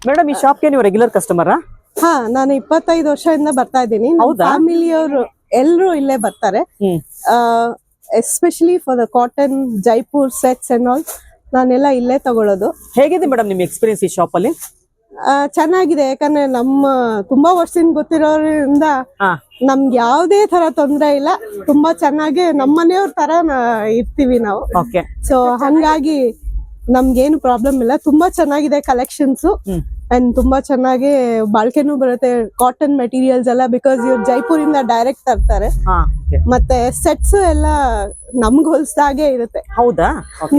Madam ಈ ಶಾಪ್ಗೆ ನೀವು ರೆಗ್ಯುಲರ್ ಕಸ್ಟಮರಾ? ಹಾ, ನಾನು 25 ವರ್ಷದಿಂದ ಬರ್ತಾ ಇದ್ದೀನಿ. ಫ್ಯಾಮಿಲಿಯವರು ಎಲ್ಲರೂ ಇಲ್ಲೇ ಬರ್ತಾರೆ. Especially for the cotton Jaipur sets and all ನಾನೆಲ್ಲ ಇಲ್ಲೇ ತಗೊಳ್ಳೋದು. ಹೇಗಿದೆ ಮೇಡಮ್ ನಿಮ್ ಎಕ್ಸ್ಪೀರಿಯನ್ಸ್ ಈ ಶಾಪ್ ಅಲ್ಲಿ? ಚೆನ್ನಾಗಿದೆ. ಯಾಕಂದ್ರೆ ನಮ್ಮ ತುಂಬಾ ವರ್ಷದಿಂದ ಗೊತ್ತಿರೋದ್ರಿಂದ ನಮ್ಗೆ ಯಾವ್ದೇ ತರ ತೊಂದ್ರೆ ಇಲ್ಲ. ತುಂಬಾ ಚೆನ್ನಾಗಿ ನಮ್ಮನೆಯವ್ರ ತರ ಇರ್ತೀವಿ ನಾವು. ಸೊ ಹಂಗಾಗಿ ನಮ್ಗೇನು ಪ್ರಾಬ್ಲಮ್ ಇಲ್ಲ. ತುಂಬಾ ಚೆನ್ನಾಗಿದೆ ಕಲೆಕ್ಷನ್ಸ್ ಅಂಡ್ ತುಂಬಾ ಚೆನ್ನಾಗಿ ಬಾಳ್ಕೆನೂ ಬರುತ್ತೆ. ಕಾಟನ್ ಮೆಟೀರಿಯಲ್ಸ್ ಎಲ್ಲ ಬಿಕಾಸ್ ಇವ್ರು ಜೈಪುರ್ ಇಂದ ಡೈರೆಕ್ಟ್ ತರ್ತಾರೆ. ಮತ್ತೆ ಸೆಟ್ಸ್ ಎಲ್ಲ ನಮ್ಗ್ ಹೊಲ್ಸ್ದಾಗೆ ಇರುತ್ತೆ. ಹೌದಾ?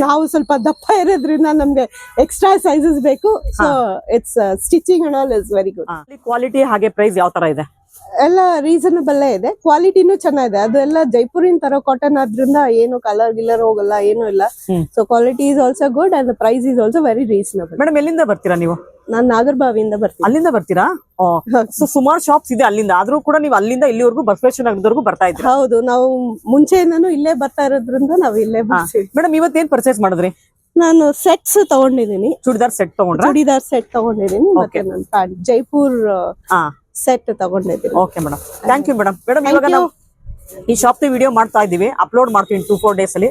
ನಾವು ಸ್ವಲ್ಪ ದಪ್ಪ ಇರೋದ್ರಿಂದ ನಮ್ಗೆ ಎಕ್ಸ್ಟ್ರಾ ಸೈಜಸ್ ಬೇಕು. So it's stitching and all is very good. Quality ಹಾಗೆ ಪ್ರೈಸ್ ಯಾವ ತರ ಇದೆ? ಎಲ್ಲ ರೀಸನಬಲ್ ಇದೆ. ಕ್ವಾಲಿಟಿನೂ ಚೆನ್ನಾಗಿದೆ. ಅದೆಲ್ಲ ಜೈಪುರಿನ್ ತರ ಕಾಟನ್ ಆದ್ರಿಂದ ಏನು ಕಲರ್ ಗಿಲ್ಲರ್ ಹೋಗಲ್ಲ, ಏನು ಇಲ್ಲ. So quality is also good and the price is also very reasonable. Madam ಎಲ್ಲಿಂದ ಬರ್ತೀರಾ ನೀವು? ನಾನ್ ನಾಗರಬಾವಿಯಿಂದ ಬರ್ತೀನಿ. ಅಲ್ಲಿಂದ ಬರ್ತೀರಾ? ಸೊ ಸುಮಾರು ಶಾಪ್ಸ್ ಇದೆ ಅಲ್ಲಿಂದ, ಆದ್ರೂ ಕೂಡ ನೀವು ಅಲ್ಲಿಂದ ಇಲ್ಲಿವರೆಗೂ ಬಸವೇಶ್ವರ ನಗರದವರೆಗೂ ಬರ್ತಾ ಇದ್ದೀರಾ? ಹೌದು, ನಾವು ಮುಂಚೆಯಿಂದಾನು ಇಲ್ಲೇ ಬರ್ತಾ ಇರೋದ್ರಿಂದ ನಾವು ಇಲ್ಲೇ ಬರ್ತೀವಿ. ಮೇಡಮ್ ಇವತ್ತೇನ್ ಪರ್ಚೇಸ್ ಮಾಡಿದ್ರಿ? ನಾನು ಸೆಟ್ಸ್ ತಗೊಂಡಿದ್ದೀನಿ. ಚೂಡಿದಾರ್ ಸೆಟ್ ತಗೊಂಡ್ರ? ಚೂಡಿದಾರ್ ಸೆಟ್ ತಗೊಂಡಿದ್ದೀನಿ. ಮತ್ತೆ ನನ್ನ ಪ್ಯಾಂಟ್ ಜೈಪುರ್ ಸೆಟ್ ತಗೊಂಡಿದ್ದೀನಿ. Okay madam, thank you madam. Madam ಇವಾಗ ನಾವು ಈ ಶಾಪ್ ವಿಡಿಯೋ ಮಾಡ್ತಾ ಇದೀವಿ, ಅಪ್ಲೋಡ್ ಮಾಡ್ತೀವಿ 2-4 ಡೇಸ್ ಅಲ್ಲಿ.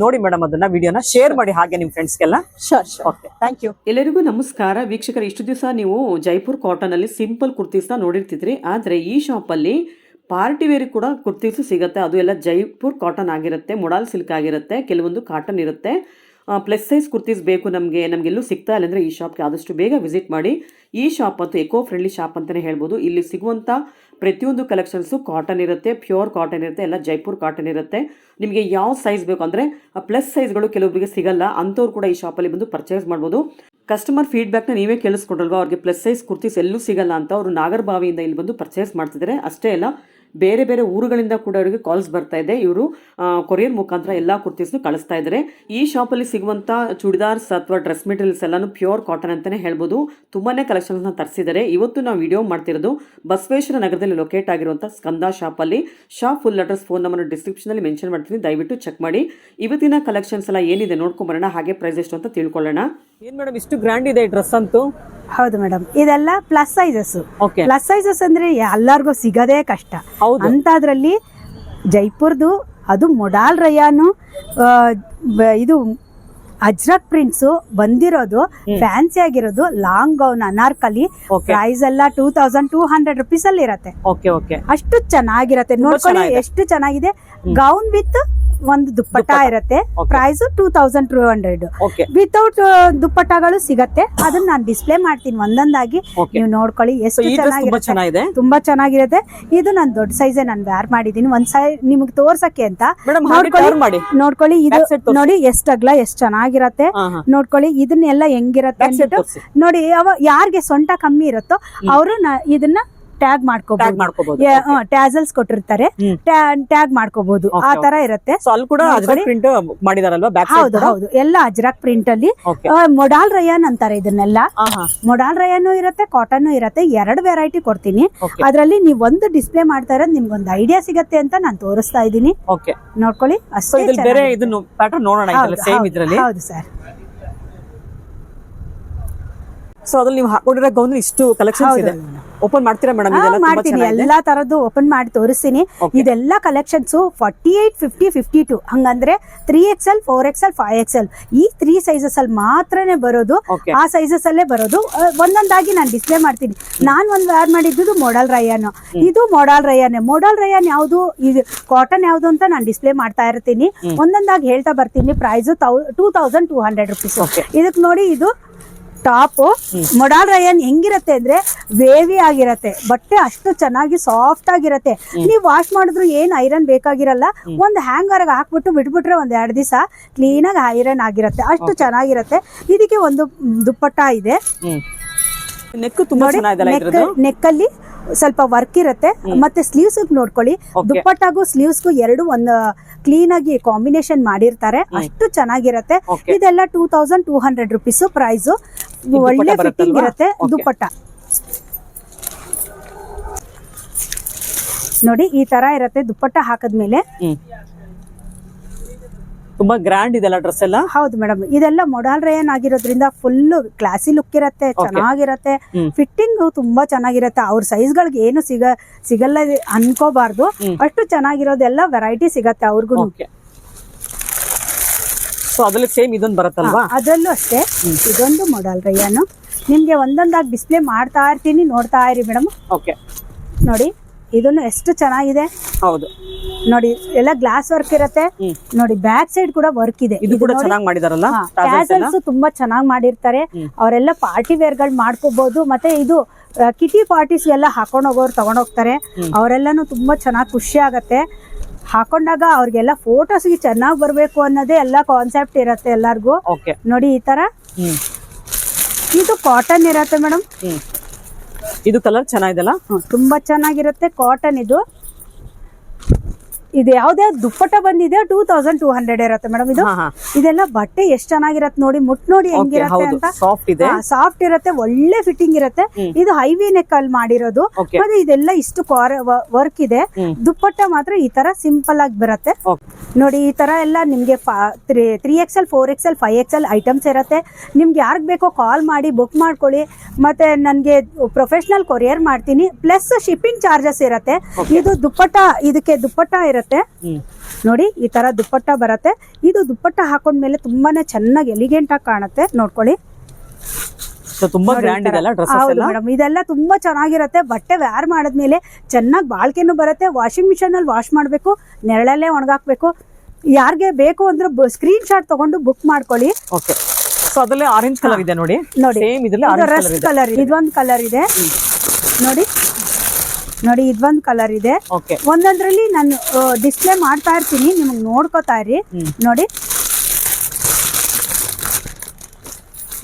ನೋಡಿ ಮೇಡಮ್, ಅದನ್ನ ವಿಡಿಯೋನ ಶೇರ್ ಮಾಡಿ ಹಾಗೆ ನಿಮ್ ಫ್ರೆಂಡ್ಸ್ಗೆಲ್ಲ. Okay, thank you. ಎಲ್ಲರಿಗೂ ನಮಸ್ಕಾರ ವೀಕ್ಷಕರು. ಇಷ್ಟು ದಿವಸ ನೀವು ಜೈಪುರ್ ಕಾಟನ್ ಅಲ್ಲಿ ಸಿಂಪಲ್ ಕುರ್ತೀಸ್ನ ನೋಡಿರ್ತಿದ್ರಿ. ಆದ್ರೆ ಈ ಶಾಪ್ ಅಲ್ಲಿ ಪಾರ್ಟಿ ವೇರ್ ಕೂಡ ಕುರ್ತೀಸು ಸಿಗುತ್ತೆ. ಅದು ಎಲ್ಲ ಜೈಪುರ್ ಕಾಟನ್ ಆಗಿರುತ್ತೆ, ಮೊಡಾಲ್ ಸಿಲ್ಕ್ ಆಗಿರುತ್ತೆ, ಕೆಲವೊಂದು ಕಾಟನ್ ಇರುತ್ತೆ. ಪ್ಲಸ್ ಸೈಜ್ ಕುರ್ತೀಸ್ ಬೇಕು ನಮಗೆಲ್ಲೂ ಸಿಗ್ತಾ ಇಲ್ಲ ಅಂದರೆ ಈ ಶಾಪ್ಗೆ ಆದಷ್ಟು ಬೇಗ ವಿಸಿಟ್ ಮಾಡಿ. ಈ ಶಾಪ್ ಅಂತೂ ಎಕೋ ಫ್ರೆಂಡ್ಲಿ ಶಾಪ್ ಅಂತಲೇ ಹೇಳ್ಬೋದು. ಇಲ್ಲಿ ಸಿಗುವಂಥ ಪ್ರತಿಯೊಂದು ಕಲೆಕ್ಷನ್ಸು ಕಾಟನ್ ಇರುತ್ತೆ, ಪ್ಯೂರ್ ಕಾಟನ್ ಇರುತ್ತೆ, ಎಲ್ಲ ಜೈಪುರ್ ಕಾಟನ್ ಇರುತ್ತೆ. ನಿಮಗೆ ಯಾವ ಸೈಜ್ ಬೇಕು ಅಂದರೆ ಪ್ಲಸ್ ಸೈಜ್ಗಳು ಕೆಲವೊಬ್ಬರಿಗೆ ಸಿಗಲ್ಲ, ಅಂಥವ್ರು ಕೂಡ ಈ ಶಾಪಲ್ಲಿ ಬಂದು ಪರ್ಚೇಸ್ ಮಾಡ್ಬೋದು. ಕಸ್ಟಮರ್ ಫೀಡ್ಬ್ಯಾಕ್ನ ನೀವೇ ಕೇಳಿಸ್ಕೊಡ್ರಲ್ವಾ, ಅವ್ರಿಗೆ ಪ್ಲಸ್ ಸೈಜ್ ಕುರ್ತೀಸ್ ಎಲ್ಲೂ ಸಿಗಲ್ಲ ಅಂತ ಅವರು ನಾಗರಬಾವಿಯಿಂದ ಇಲ್ಲಿ ಬಂದು ಪರ್ಚೇಸ್ ಮಾಡ್ತಿದ್ದಾರೆ. ಅಷ್ಟೇ ಅಲ್ಲ, ಬೇರೆ ಬೇರೆ ಊರುಗಳಿಂದ ಕೂಡ ಅವರಿಗೆ ಕಾಲ್ಸ್ ಬರ್ತಾ ಇದೆ. ಇವರು ಕೊರಿಯರ್ ಮುಖಾಂತರ ಎಲ್ಲ ಕುರ್ತೀಸ್ನು ಕಳಿಸ್ತಾ ಇದ್ದಾರೆ. ಈ ಶಾಪಲ್ಲಿ ಸಿಗುವಂಥ ಚೂಡಿದಾರ್ಸ್ ಅಥವಾ ಡ್ರೆಸ್ ಮೆಟೀರಿಯಲ್ಸ್ ಎಲ್ಲಾನು ಪ್ಯೂರ್ ಕಾಟನ್ ಅಂತಲೇ ಹೇಳ್ಬೋದು. ತುಂಬಾನೇ ಕಲೆಕ್ಷನ್ಸ್ನ ತರಿಸಿದ್ದಾರೆ. ಇವತ್ತು ನಾವು ವಿಡಿಯೋ ಮಾಡ್ತಿರೋದು ಬಸವೇಶ್ವರ ನಗರದಲ್ಲಿ ಲೊಕೇಟ್ ಆಗಿರುವಂಥ ಸ್ಕಂದ ಶಾಪಲ್ಲಿ. Shop full address, phone number ಡಿಸ್ಕ್ರಿಪ್ಷನಲ್ಲಿ ಮೆನ್ಷನ್ ಮಾಡ್ತೀನಿ, ದಯವಿಟ್ಟು ಚೆಕ್ ಮಾಡಿ. ಇವತ್ತಿನ ಕಲೆಕ್ಷನ್ಸ್ ಎಲ್ಲ ಏನಿದೆ ನೋಡ್ಕೊಂಬರೋಣ, ಹಾಗೆ ಪ್ರೈಸ್ ಎಷ್ಟು ಅಂತ ತಿಳ್ಕೊಳ್ಳೋಣ. ಏನ್ ಮೇಡಮ್ ಇಷ್ಟು ಗ್ರ್ಯಾಂಡ್ ಇದೆ ಡ್ರೆಸ್ ಅಂತೂ? ಹೌದು ಮೇಡಮ್, ಇದೆಲ್ಲ ಪ್ಲಸ್ ಸೈಜಸ್. ಪ್ಲಸ್ ಸೈಜಸ್ ಅಂದ್ರೆ ಎಲ್ಲಾರ್ಗೂ ಸಿಗೋದೇ ಕಷ್ಟ. ಅಂತದ್ರಲ್ಲಿ ಜೈಪುರ್ದು ಅದು ಮೊಡಾಲ್ ರಯಾನು ಇದು ಅಜ್ರಕ್ ಪ್ರಿಂಟ್ಸ್ ಬಂದಿರೋದು, ಫ್ಯಾನ್ಸಿ ಆಗಿರೋದು, ಲಾಂಗ್ ಗೌನ್ ಅನಾರ್ಕಲಿ. ಪ್ರೈಸ್ ಎಲ್ಲ 2200 rupees ಅಲ್ಲಿ ಇರತ್ತೆ. ಅಷ್ಟು ಚೆನ್ನಾಗಿರತ್ತೆ. ನೋಡ್ಕೊಳ್ಳಿ ಎಷ್ಟು ಚೆನ್ನಾಗಿದೆ. ಗೌನ್ ವಿತ್ ಒಂದು ದುಪ್ಪಟ್ಟ ಇರತ್ತೆ. ಪ್ರೈಸ್ 2200. ವಿತೌಟ್ ದುಪ್ಪಟ್ಟಗಳು ಸಿಗತ್ತೆ. ಅದನ್ನ ನಾನು ಡಿಸ್ಪ್ಲೇ ಮಾಡ್ತೀನಿ ಒಂದೊಂದಾಗಿ, ನೀವು ನೋಡ್ಕೊಳ್ಳಿ. ಎಷ್ಟು ಚೆನ್ನಾಗಿರುತ್ತೆ, ತುಂಬಾ ಚೆನ್ನಾಗಿರುತ್ತೆ. ಇದು ನಾನು ದೊಡ್ಡ ಸೈಜ್ ನಾನು ವೇರ್ ಮಾಡಿದೀನಿ, ಒಂದ್ ಸೈಡ್ ನಿಮ್ಗೆ ತೋರ್ಸಕ್ಕೆ ಅಂತ. ನೋಡ್ಕೊಳ್ಳಿ, ಇದು ನೋಡಿ ಎಷ್ಟು ಅಗ್ಲ, ಎಷ್ಟು ಚೆನ್ನಾಗಿರತ್ತೆ. ನೋಡ್ಕೊಳ್ಳಿ ಇದನ್ನೆಲ್ಲ ಹೆಂಗಿರತ್ತೆ ಅಂದ್ಬಿಟ್ಟು ನೋಡಿ. ಯಾರಿಗೆ ಸೊಂಟ ಕಮ್ಮಿ ಇರುತ್ತೋ ಅವರು ಇದನ್ನ ಟ್ಯಾಗ್ ಮಾಡ್ಕೋಬಹುದು. ಟ್ಯಾಸಲ್ಸ್ ಕೊಟ್ಟಿರ್ತಾರೆ, ಟ್ಯಾಗ್ ಮಾಡ್ಕೋಬಹುದು. ಆ ತರ ಇರುತ್ತೆ. ಹೌದು ಹೌದು, ಎಲ್ಲ ಅಜ್ರಕ್ ಪ್ರಿಂಟ್ ಅಲ್ಲಿ. ಮೊಡಾಲ್ ರಯಾನ್ ಅಂತಾರೆ ಇದನ್ನೆಲ್ಲ. ಮೊಡಾಲ್ ರಯಾನು ಇರುತ್ತೆ, ಕಾಟನ್ ಇರುತ್ತೆ. 2 ವೆರೈಟಿ ಕೊಡ್ತೀನಿ. ಅದ್ರಲ್ಲಿ ನೀವು ಒಂದು ಡಿಸ್ಪ್ಲೇ ಮಾಡ್ತಾ ಇರೋದು ನಿಮ್ಗೊಂದು ಐಡಿಯಾ ಸಿಗತ್ತೆ ಅಂತ ನಾನು ತೋರಿಸ್ತಾ ಇದ್ದೀನಿ. ನೋಡ್ಕೊಳ್ಳಿ ಅಷ್ಟೇ. ಹೌದು ಸರ್. ಸೊ ಅದ್ರಲ್ಲಿ ನೀವು ಹಾಕೊಂಡಿರೋ ಗೌನ್ ಇಷ್ಟು ಕಲೆಕ್ಷನ್ಸ್ ಇದೆ. ಓಪನ್ ಮಾಡ್ತೀರಾ ಮೇಡಮ್? ಮಾಡ್ತೀನಿ, ಎಲ್ಲಾ ತರದ್ದು ಓಪನ್ ಮಾಡಿ ತೋರಿಸ್ತೀನಿ. ಇದೆಲ್ಲ ಕಲೆಕ್ಷನ್ಸ್ 48, 50, 52 ಹಂಗಂದ್ರೆ 3XL, 4XL, 5XL ಈ 3 ಸೈಜಸ್ ಅಲ್ಲಿ ಮಾತ್ರನೇ ಬರೋದು. ಆ ಸೈಜಸ್ ಅಲ್ಲೇ ಬರೋದು. ಒಂದೊಂದಾಗಿ ನಾನು ಡಿಸ್ಪ್ಲೇ ಮಾಡ್ತೀನಿ. ನಾನು ಒಂದು ವೇರ್ ಮಾಡಿದ್ದು ಮೊಡಾಲ್ ರಯಾನ್. ಇದು ಮೊಡಾಲ್ ರಯಾನ್. ಮೊಡಾಲ್ ರಯಾನ್ ಯಾವ್ದು, ಇದು ಕಾಟನ್ ಯಾವ್ದು ಅಂತ ನಾನು ಡಿಸ್ಪ್ಲೇ ಮಾಡ್ತಾ ಇರ್ತೀನಿ. ಒಂದೊಂದಾಗಿ ಹೇಳ್ತಾ ಬರ್ತೀನಿ. Price 2200 rupees. ಇದಕ್ ನೋಡಿ, ಇದು ಟಾಪ್. ಮೊಡಾಲ್ ರಯಾನ್ ಹೆಂಗಿರತ್ತೆ ಅಂದ್ರೆ ವೇವಿ ಆಗಿರತ್ತೆ. ಬಟ್ಟೆ ಅಷ್ಟು ಚೆನ್ನಾಗಿ ಸಾಫ್ಟ್ ಆಗಿರತ್ತೆ. ನೀವು ವಾಶ್ ಮಾಡಿದ್ರು ಏನ್ ಐರನ್ ಬೇಕಾಗಿರಲ್ಲ. ಒಂದು ಹ್ಯಾಂಗರ್ ಹಾಕ್ಬಿಟ್ಟು ಬಿಟ್ಬಿಟ್ರೆ 1-2 ದಿವಸ ಕ್ಲೀನ್ ಆಗಿ ಐರನ್ ಆಗಿರತ್ತೆ. ಅಷ್ಟು ಚೆನ್ನಾಗಿರತ್ತೆ. ಇದಕ್ಕೆ ಒಂದು ದುಪ್ಪಟ್ಟ ಇದೆ. ನೆಕ್ಕಲ್ಲಿ ಸ್ವಲ್ಪ ವರ್ಕ್ ಇರುತ್ತೆ. ಮತ್ತೆ ಸ್ಲೀವ್ಸ್ ನೋಡ್ಕೊಳ್ಳಿ, ದುಪ್ಪಟ್ಟಾಗೂ ಸ್ಲೀವ್ಸ್ಗೂ ಎರಡು ಒಂದು ಕ್ಲೀನ್ ಆಗಿ ಕಾಂಬಿನೇಷನ್ ಮಾಡಿರ್ತಾರೆ. ಅಷ್ಟು ಚೆನ್ನಾಗಿರತ್ತೆ. ಇದೆಲ್ಲ 2200 rupees ಪ್ರೈಸ್. ಒಳ್ಳೆ ಫಿಟ್ಟಿಂಗ್ ಇರುತ್ತೆ. ದುಪ್ಪಟ್ಟ ನೋಡಿ ಈ ತರ ಇರತ್ತೆ. ದುಪ್ಪಟ್ಟ ಹಾಕದ್ಮೇಲೆ ತುಂಬಾ ಗ್ರ್ಯಾಂಡ್ ಇದೆಲ್ಲ ಡ್ರೆಸ್ ಎಲ್ಲ. ಹೌದು ಮೇಡಮ್, ಇದೆಲ್ಲ ಮೊಡಾಲ್ ರೇಯನ್ ಆಗಿರೋದ್ರಿಂದ ಫುಲ್ ಕ್ಲಾಸಿ ಲುಕ್ ಇರತ್ತೆ, ಚೆನ್ನಾಗಿರತ್ತೆ, ಫಿಟ್ಟಿಂಗ್ ತುಂಬಾ ಚೆನ್ನಾಗಿರತ್ತೆ. ಅವ್ರ ಸೈಜ್ ಗಳಿಗೆ ಏನು ಸಿಗಲ್ಲ ಅನ್ಕೋಬಾರ್ದು, ಅಷ್ಟು ಚೆನ್ನಾಗಿರೋದೆಲ್ಲ ವೆರೈಟಿ ಸಿಗತ್ತೆ ಅವ್ರಿಗೂ. ಸೊ ಅದ್ರಲ್ಲಿ ಸೇಮ್ ಇದೊಂದು ಬರುತ್ತಲ್ವಾ? ಅದರಲ್ಲೂ ಅಷ್ಟೇ ಇದೊಂದು ಮೊಡಾಲ್ ರೇಯನ್. ನಿಮ್ಗೆ ಒಂದೊಂದಾಗಿ ಡಿಸ್ಪ್ಲೇ ಮಾಡ್ತಾ ಇರ್ತೀನಿ, ನೋಡ್ತಾ ಇರಿ ಮೇಡಮ್. ಓಕೆ, ನೋಡಿ ಇದನ್ನು ಎಷ್ಟು ಚೆನ್ನಾಗಿದೆ. ಹೌದು ನೋಡಿ, ಎಲ್ಲ ಗ್ಲಾಸ್ ವರ್ಕ್ ಇರತ್ತೆ. ನೋಡಿ ಬ್ಯಾಕ್ ಸೈಡ್ ಕೂಡ ವರ್ಕ್ ಇದೆ. ಇದು ಕೂಡ ಚೆನ್ನಾಗಿ ಮಾಡಿದಾರಲ್ಲ. ಟ್ಯಾಸಲ್ಸ್ ತುಂಬಾ ಚೆನ್ನಾಗಿ ಮಾಡಿರ್ತಾರೆ. ಅವರೆಲ್ಲ ಪಾರ್ಟಿ ವೇರ್ ಗಳು ಮಾಡ್ಕೋಬಹುದು. ಮತ್ತೆ ಇದು ಕಿಟಿ ಪಾರ್ಟೀಸ್ ಎಲ್ಲ ಹಾಕೊಂಡ್ ಹೋಗೋರು ತಗೊಂಡೋಗ್ತಾರೆ. ಅವರೆಲ್ಲಾನು ತುಂಬಾ ಚೆನ್ನಾಗಿ ಖುಷಿ ಆಗತ್ತೆ ಹಾಕೊಂಡಾಗ. ಅವ್ರಿಗೆಲ್ಲ ಫೋಟೋಸ್ಗೆ ಚೆನ್ನಾಗಿ ಬರ್ಬೇಕು ಅನ್ನೋದೇ ಎಲ್ಲ ಕಾನ್ಸೆಪ್ಟ್ ಇರತ್ತೆ ಎಲ್ಲಾರ್ಗು. ನೋಡಿ ಈ ತರ ಇದು ಕಾಟನ್ ಇರತ್ತೆ ಮೇಡಮ್. ಇದು ಕಲರ್ ಚೆನ್ನಾಗಿದೆಲ್ಲ, ತುಂಬಾ ಚೆನ್ನಾಗಿರುತ್ತೆ ಕಾಟನ್. ಇದು ಯಾವ್ದೇ ದುಪ್ಪಟ್ಟ ಬಂದಿದೆ 2200 ಇರತ್ತೆ ಮೇಡಮ್. ಇದೆಲ್ಲ ಬಟ್ಟೆ ಎಷ್ಟ್ ಚೆನ್ನಾಗಿರತ್ತೆ ನೋಡಿ, ಮುಟ್ ನೋಡಿ ಹೆಂಗಿರತ್ತೆ ಅಂತ. ಸಾಫ್ಟ್ ಇರತ್ತೆ, ಒಳ್ಳೆ ಫಿಟ್ಟಿಂಗ್ ಇರತ್ತೆ. ಇದು ಹೈವಿ ನೆಕ್ ಅಲ್ಲಿ ಮಾಡಿರೋದು. ಮತ್ತೆ ಇದೆಲ್ಲ ಇಷ್ಟು ವರ್ಕ್ ಇದೆ. ದುಪ್ಪಟ್ಟ ಮಾತ್ರ ಈ ತರ ಸಿಂಪಲ್ ಆಗಿ ಬರುತ್ತೆ ನೋಡಿ. ಈ ತರ ಎಲ್ಲ ನಿಮ್ಗೆ 3XL 4XL 5XL ಐಟಮ್ಸ್ ಇರತ್ತೆ. ನಿಮ್ಗೆ ಯಾರಿಗ್ ಬೇಕೋ ಕಾಲ್ ಮಾಡಿ ಬುಕ್ ಮಾಡ್ಕೊಳ್ಳಿ. ಮತ್ತೆ ನನ್ಗೆ ಪ್ರೊಫೆಷನಲ್ ಕೊರಿಯರ್ ಮಾಡ್ತೀನಿ, ಪ್ಲಸ್ ಶಿಪ್ಪಿಂಗ್ ಚಾರ್ಜಸ್ ಇರತ್ತೆ. ಇದು ದುಪ್ಪಟ್ಟ, ಇದಕ್ಕೆ ದುಪ್ಪಟ್ಟ ಇರತ್ತೆ ನೋಡಿ. ಈ ತರ ದುಪ್ಪಟ್ಟ ಬರತ್ತೆ. ಇದು ದುಪ್ಪಟ್ಟ ಹಾಕೊಂಡ್ಮೇಲೆ ತುಂಬಾನೇ ಚೆನ್ನಾಗಿ ಎಲಿಗೆಂಟ್ ಆಗಿ ಕಾಣುತ್ತೆ. ನೋಡ್ಕೊಳ್ಳಿ, ತುಂಬಾ ಗ್ರ್ಯಾಂಡ್ ಇದೆಲ್ಲ ಡ್ರೆಸ್. ಹೌದು ಮೇಡಮ್, ಇದೆಲ್ಲ ತುಂಬಾ ಚೆನ್ನಾಗಿರತ್ತೆ. ಬಟ್ಟೆ ವ್ಯಾರ್ ಮಾಡಿದ್ಮೇಲೆ ಚೆನ್ನಾಗಿ ಬಾಳ್ಕೆನೂ ಬರುತ್ತೆ. ವಾಷಿಂಗ್ ಮಿಷಿನ್ ಅಲ್ಲಿ ವಾಶ್ ಮಾಡ್ಬೇಕು, ನೆರಳಲ್ಲೇ ಒಣಗಾಕ್ಬೇಕು. ಯಾರಿಗೆ ಬೇಕು ಅಂದ್ರೆ ಸ್ಕ್ರೀನ್ ಶಾಟ್ ತಗೊಂಡು ಬುಕ್ ಮಾಡ್ಕೊಳ್ಳಿ. ಓಕೆ, ಸೊ ಅದರಲ್ಲಿ ಆರೆಂಜ್ ಕಲರ್ ಇದೆ ನೋಡಿ. ಸೇಮ್ ಇದರಲ್ಲಿ ರಸ್ಟ್ ಕಲರ್, ಇದೊಂದು ಕಲರ್ ಇದೆ ನೋಡಿ. ನೋಡಿ ಇದೊಂದು ಕಲರ್ ಇದೆ. ಒಂದೊಂದ್ರಲ್ಲಿ ನಾನು ಡಿಸ್ಪ್ಲೇ ಮಾಡ್ತಾ ಇರ್ತೀನಿ, ನಿಮ್ಗೆ ನೋಡ್ಕೋತಾ ಇರಿ. ನೋಡಿ